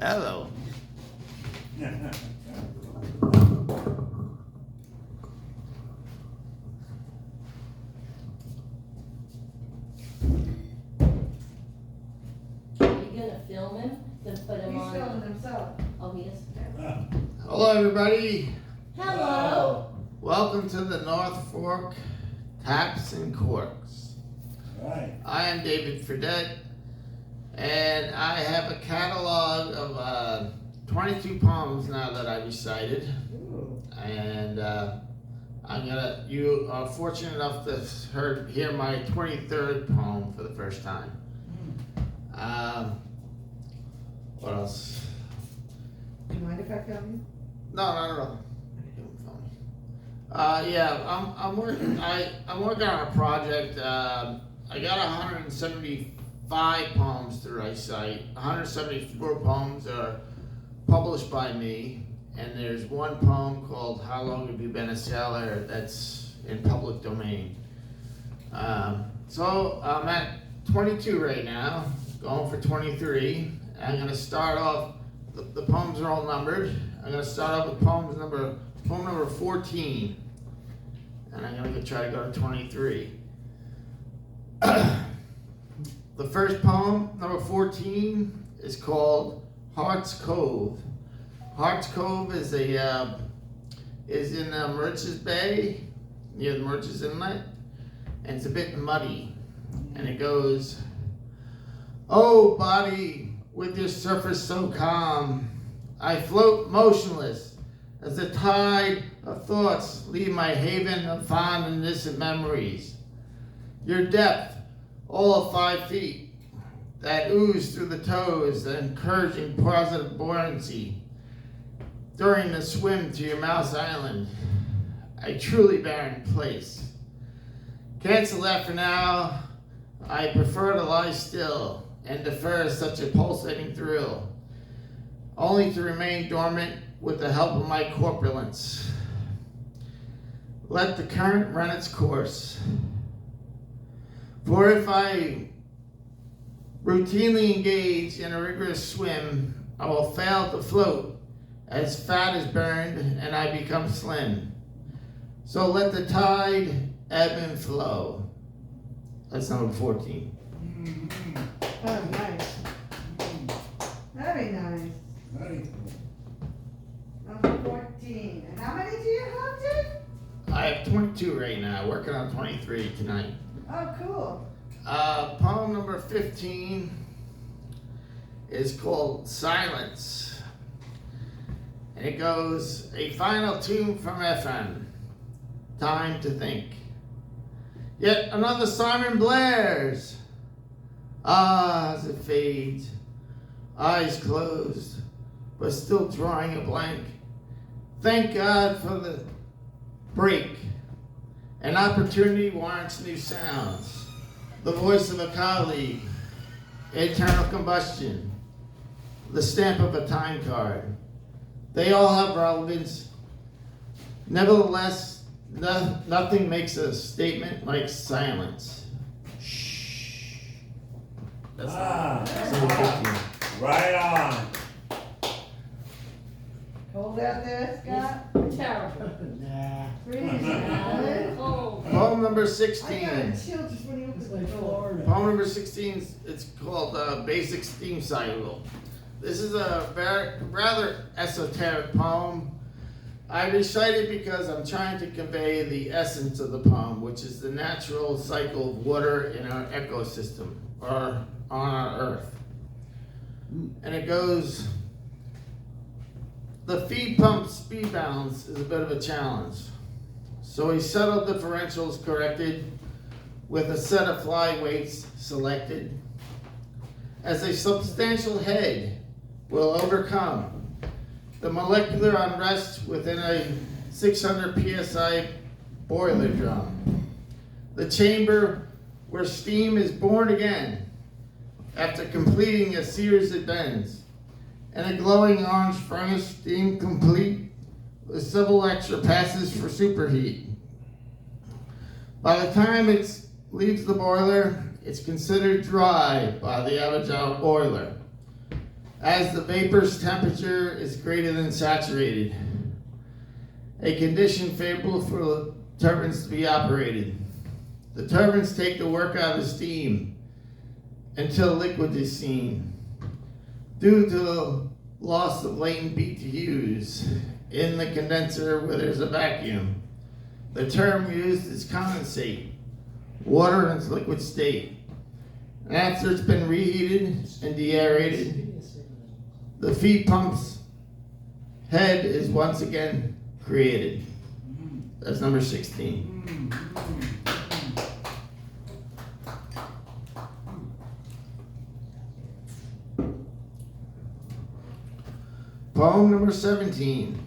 Hello. Are you gonna film him to put him He's on? filming himself. Oh, he is? Hello, everybody. Hello. Welcome to the North Fork Taps and Corks. Right. I am David Fredette, and I have a catalog of 22 poems now that I recited. Ooh. And you are fortunate enough to hear my 23rd poem for the first time. What else? Do you mind if I film you? No. I'm working. I'm working on a project. I got 175 poems to recite. 174 poems are published by me, and there's one poem called "How Long Have You Been a Sailor?" that's in public domain. So I'm at 22 right now, going for 23. I'm gonna start off. The poems are all numbered. I'm gonna start off with poem number 14, and I'm gonna try to go to 23. The first poem, number 14, is called Heart's Cove. Heart's Cove is in Moriches Bay, near the Moriches Inlet, and it's a bit muddy. And it goes, "Oh, body, with your surface so calm, I float motionless as the tide of thoughts leave my haven of fond and distant memories. Your depth, all of 5 feet, that ooze through the toes, the encouraging positive buoyancy during the swim to your Mouse Island, a truly barren place. Cancel that for now. I prefer to lie still and defer such a pulsating thrill, only to remain dormant with the help of my corpulence. Let the current run its course. For if I routinely engage in a rigorous swim, I will fail to float as fat is burned and I become slim. So let the tide ebb and flow." That's number 14. Oh, nice. Very nice. Right. Number 14. And how many do you have, Jim? I have 22 right now, working on 23 tonight. Oh, cool. Poem number 15 is called Silence. And it goes, "A final tune from FM, time to think. Yet another siren blares. Ah, as it fades, eyes closed, but still drawing a blank. Thank God for the break. An opportunity warrants new sounds. The voice of a colleague, eternal combustion, the stamp of a time card. They all have relevance. Nevertheless, nothing makes a statement like silence." Shh. That's number 15. Right on. Cold out there, Scott? Terrible. Freezing. Cold. Poem number I got 16. a chill just when you opened the door. Poem number 16, it's called Basic Steam Cycle. This is a rather esoteric poem. I recite it because I'm trying to convey the essence of the poem, which is the natural cycle of water in our ecosystem, or on our earth. And it goes, "The feed pump speed balance is a bit of a challenge. So a subtle differential is corrected with a set of fly weights selected. As a substantial head will overcome the molecular unrest within a 600 psi boiler drum. The chamber where steam is born again after completing a series of bends, and a glowing orange furnace steam complete with several extra passes for superheat. By the time it leaves the boiler, it's considered dry by the average boiler. as the vapor's temperature is greater than saturated, a condition favorable for turbines to be operated. The turbines take the work out of the steam until liquid is seen. Due to the loss of latent BTUs in the condenser where there's a vacuum, the term used is condensate, water in its liquid state. And after it's been reheated and deaerated, the feed pump's head is once again created. That's number 16. Poem number 17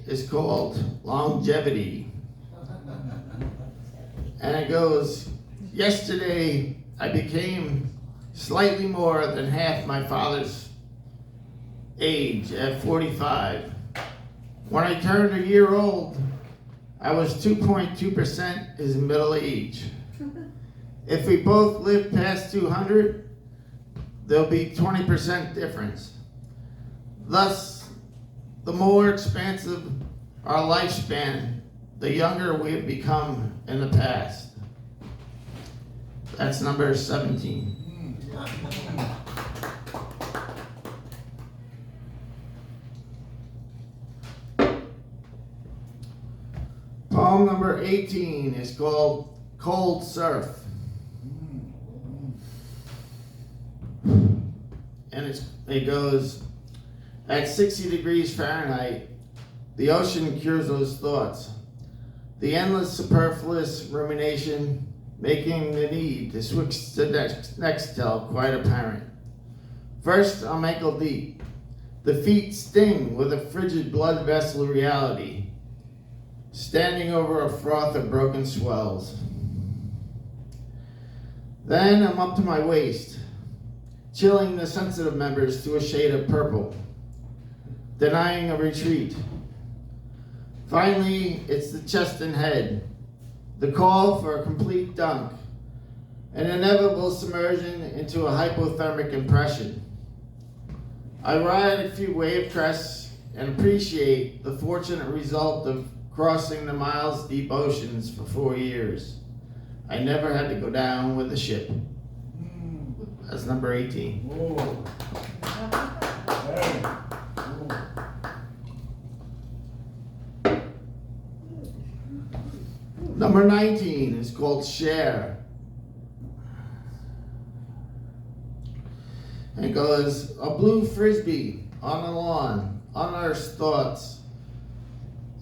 is called Longevity. And it goes, yesterday I became slightly more than half my father's age at 45. When I turned a year old, I was 2.2% his middle age. If we both live past 200, there'll be 20% difference. Thus, the more expansive our lifespan, the younger we have become in the past. That's number 17. Poem number 18 is called Cold Surf. And it goes, at 60 degrees Fahrenheit, the ocean cures those thoughts. The endless superfluous rumination making the need to switch to Nextel quite apparent. First, I'm ankle deep. The feet sting with a frigid blood vessel reality, standing over a froth of broken swells. Then I'm up to my waist, chilling the sensitive members to a shade of purple, denying a retreat. Finally, it's the chest and head, the call for a complete dunk, an inevitable submersion into a hypothermic impression. I ride a few wave crests and appreciate the fortunate result of crossing the miles deep oceans for 4 years. I never had to go down with a ship. That's number 18. Whoa. Hey. Whoa. Number 19 is called Share. And it goes, a blue frisbee on the lawn, unearths thoughts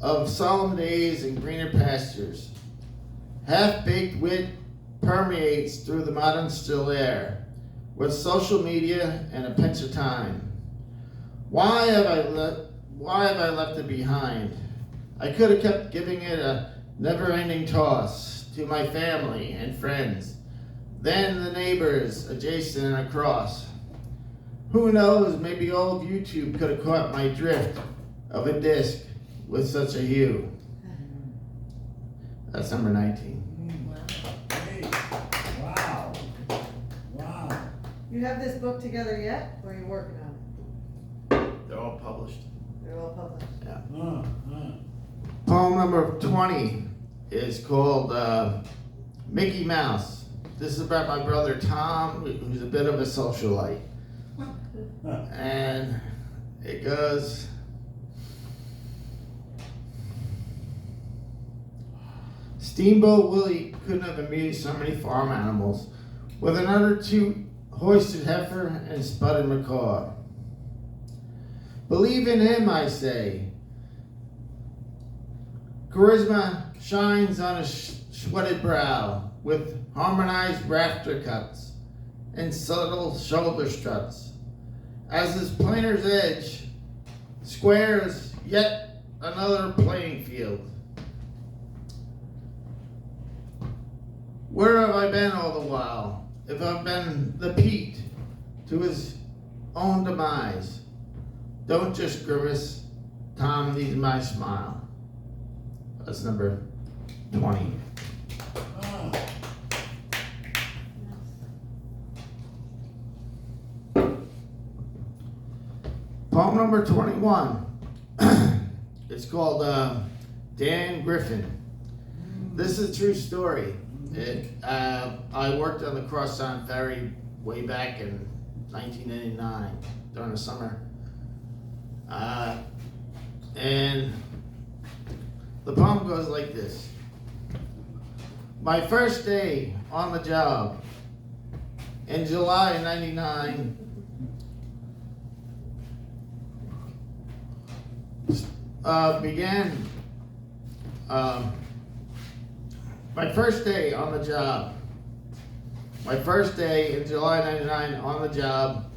of solemn days and greener pastures. Half-baked wit permeates through the modern still air, with social media and a pinch of time. Why have I left it behind? I could have kept giving it a never-ending toss to my family and friends, then the neighbors adjacent and across. Who knows, maybe old YouTube could have caught my drift of a disc with such a hue. That's number 19. Hey. Wow. Wow. You have this book together yet, or are you working on it? They're all published. They're all published. Poem number 20 is called Mickey Mouse. This is about my brother Tom, who's a bit of a socialite. And it goes, Steamboat Willie couldn't have amused so many farm animals with another two hoisted heifer and sputtered macaw. Believe in him, I say. Charisma shines on his sweated brow with harmonized rafter cuts and subtle shoulder struts. As his planer's edge squares yet another playing field. Where have I been all the while? If I've been the Pete to his own demise, don't just grimace, Tom needs my smile. That's number 20. Poem number 21. It's called Dan Griffin. This is a true story. I worked on the Crosstown Ferry way back in 1989 during the summer. And the poem goes like this. My first day on the job in July of 99, my first day on the job. My first day in July 99 on the job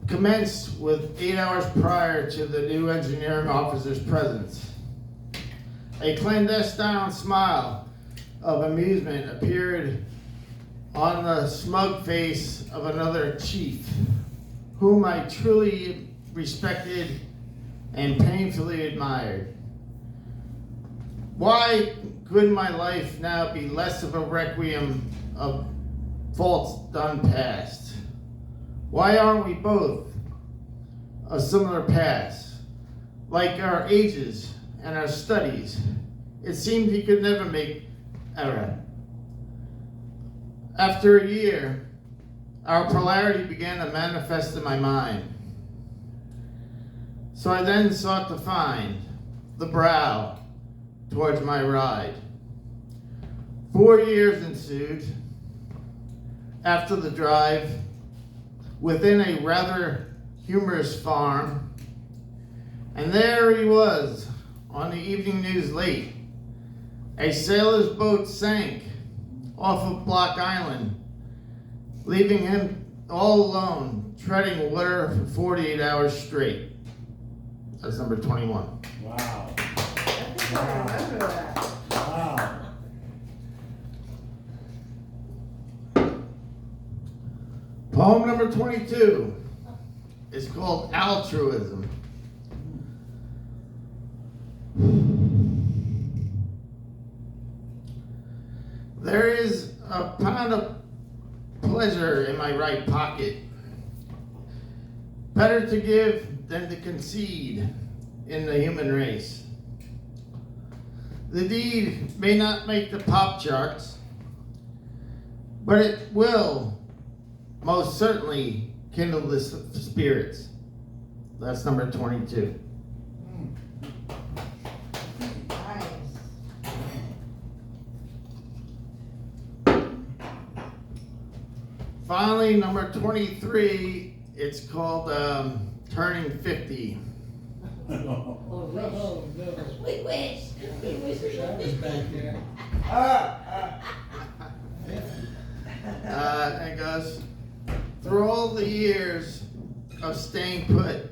commenced with 8 hours prior to the new engineering officer's presence. A clandestine smile of amusement appeared on the smug face of another chief, whom I truly respected and painfully admired. Why could my life now be less of a requiem of faults done past? Why aren't we both a similar past? Like our ages and our studies, it seemed he could never make error. After a year, our polarity began to manifest in my mind. So I then sought to find the brow towards my ride. 4 years ensued after the drive within a rather humorous farm, and there he was on the evening news late. A sailor's boat sank off of Block Island, leaving him all alone, treading water for 48 hours straight. That's number 21. Wow. I think I remember that. Wow. Poem number 22 is called Altruism. There is a pound of pleasure in my right pocket. Better to give than to concede in the human race. The deed may not make the pop charts, but it will most certainly kindle the spirits. That's number 22. Nice. Finally, number 23, it's called Turning 50. Or wish. Oh, no. We wish. We wish we That was back there. It goes, through all the years of staying put,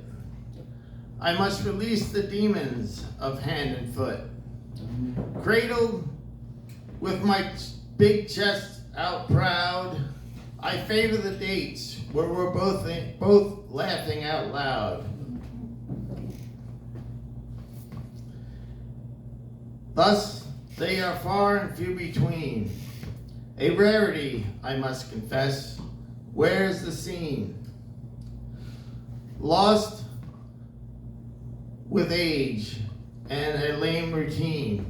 I must release the demons of hand and foot. Cradled with my big chest out proud, I favor the dates where we're both laughing out loud. Thus, they are far and few between. A rarity, I must confess. Where's the scene? Lost with age and a lame routine.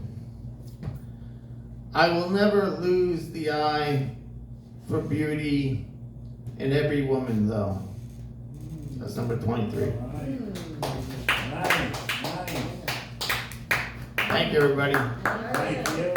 I will never lose the eye for beauty in every woman, though. That's number 23. Nice, nice. Thank you, everybody. Thank you.